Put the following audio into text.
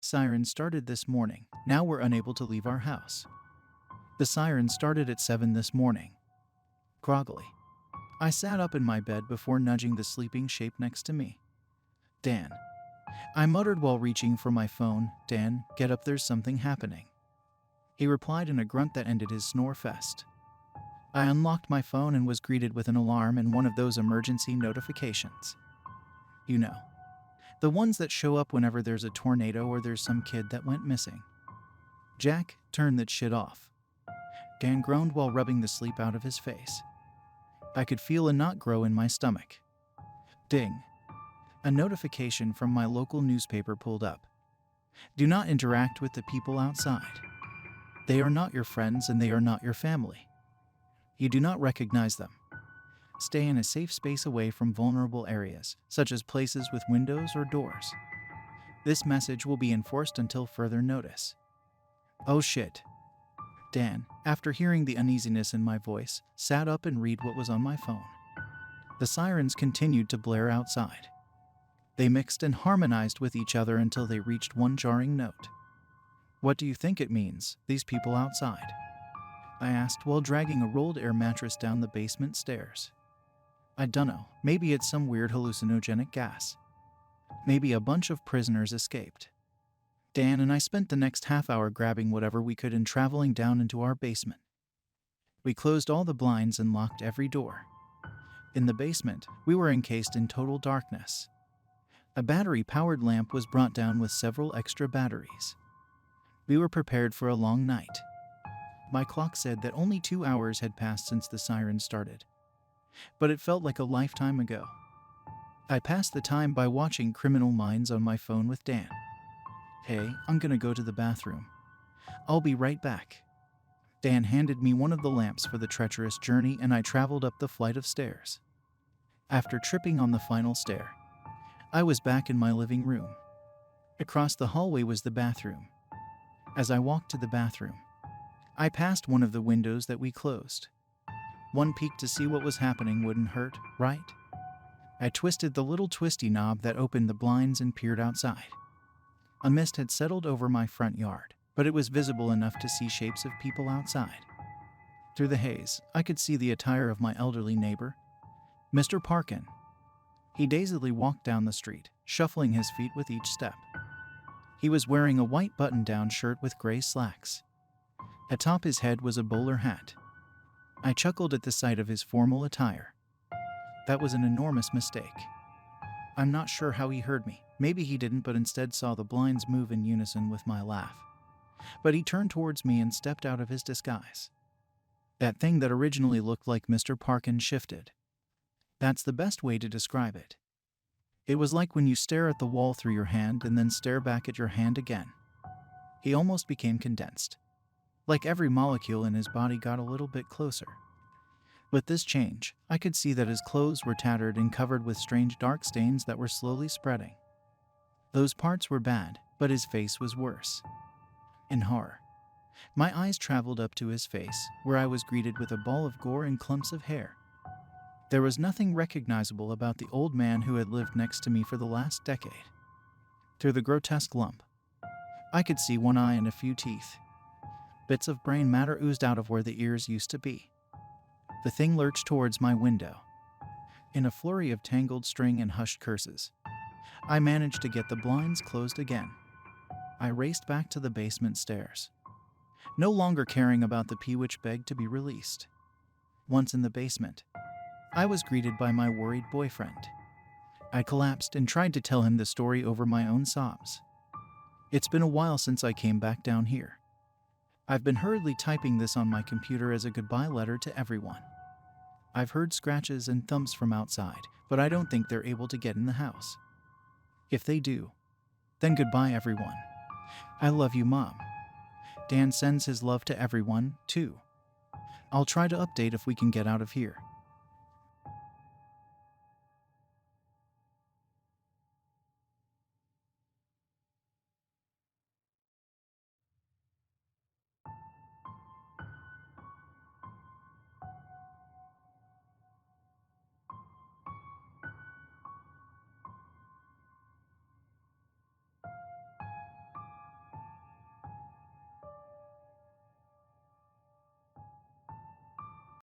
Sirens started this morning. Now we're unable to leave our house. The sirens started at 7 this morning. Groggily, I sat up in my bed before nudging the sleeping shape next to me. Dan. I muttered while reaching for my phone. Dan, get up, there's something happening. He replied in a grunt that ended his snore fest. I unlocked my phone and was greeted with an alarm and one of those emergency notifications. You know, the ones that show up whenever there's a tornado or there's some kid that went missing. Jack, turn that shit off. Dan groaned while rubbing the sleep out of his face. I could feel a knot grow in my stomach. Ding. A notification from my local newspaper pulled up. Do not interact with the people outside. They are not your friends and they are not your family. You do not recognize them. Stay in a safe space away from vulnerable areas, such as places with windows or doors. This message will be enforced until further notice. Oh shit. Dan, after hearing the uneasiness in my voice, sat up and read what was on my phone. The sirens continued to blare outside. They mixed and harmonized with each other until they reached one jarring note. What do you think it means, these people outside? I asked while dragging a rolled air mattress down the basement stairs. I dunno, maybe it's some weird hallucinogenic gas. Maybe a bunch of prisoners escaped. Dan and I spent the next half hour grabbing whatever we could and traveling down into our basement. We closed all the blinds and locked every door. In the basement, we were encased in total darkness. A battery-powered lamp was brought down with several extra batteries. We were prepared for a long night. My clock said that only 2 hours had passed since the sirens started. But it felt like a lifetime ago. I passed the time by watching Criminal Minds on my phone with Dan. Hey, I'm gonna go to the bathroom. I'll be right back. Dan handed me one of the lamps for the treacherous journey and I traveled up the flight of stairs. After tripping on the final stair, I was back in my living room. Across the hallway was the bathroom. As I walked to the bathroom, I passed one of the windows that we closed. One peek to see what was happening wouldn't hurt, right? I twisted the little twisty knob that opened the blinds and peered outside. A mist had settled over my front yard, but it was visible enough to see shapes of people outside. Through the haze, I could see the attire of my elderly neighbor, Mr. Parkin. He dazedly walked down the street, shuffling his feet with each step. He was wearing a white button-down shirt with gray slacks. Atop his head was a bowler hat. I chuckled at the sight of his formal attire. That was an enormous mistake. I'm not sure how he heard me. Maybe he didn't, but instead saw the blinds move in unison with my laugh. But he turned towards me and stepped out of his disguise. That thing that originally looked like Mr. Parkin shifted. That's the best way to describe it. It was like when you stare at the wall through your hand and then stare back at your hand again. He almost became condensed. Like every molecule in his body got a little bit closer. With this change, I could see that his clothes were tattered and covered with strange dark stains that were slowly spreading. Those parts were bad, but his face was worse. In horror, my eyes traveled up to his face, where I was greeted with a ball of gore and clumps of hair. There was nothing recognizable about the old man who had lived next to me for the last decade. Through the grotesque lump, I could see one eye and a few teeth. Bits of brain matter oozed out of where the ears used to be. The thing lurched towards my window. In a flurry of tangled string and hushed curses, I managed to get the blinds closed again. I raced back to the basement stairs, no longer caring about the pee which begged to be released. Once in the basement, I was greeted by my worried boyfriend. I collapsed and tried to tell him the story over my own sobs. It's been a while since I came back down here. I've been hurriedly typing this on my computer as a goodbye letter to everyone. I've heard scratches and thumps from outside, but I don't think they're able to get in the house. If they do, then goodbye everyone. I love you, Mom. Dan sends his love to everyone, too. I'll try to update if we can get out of here.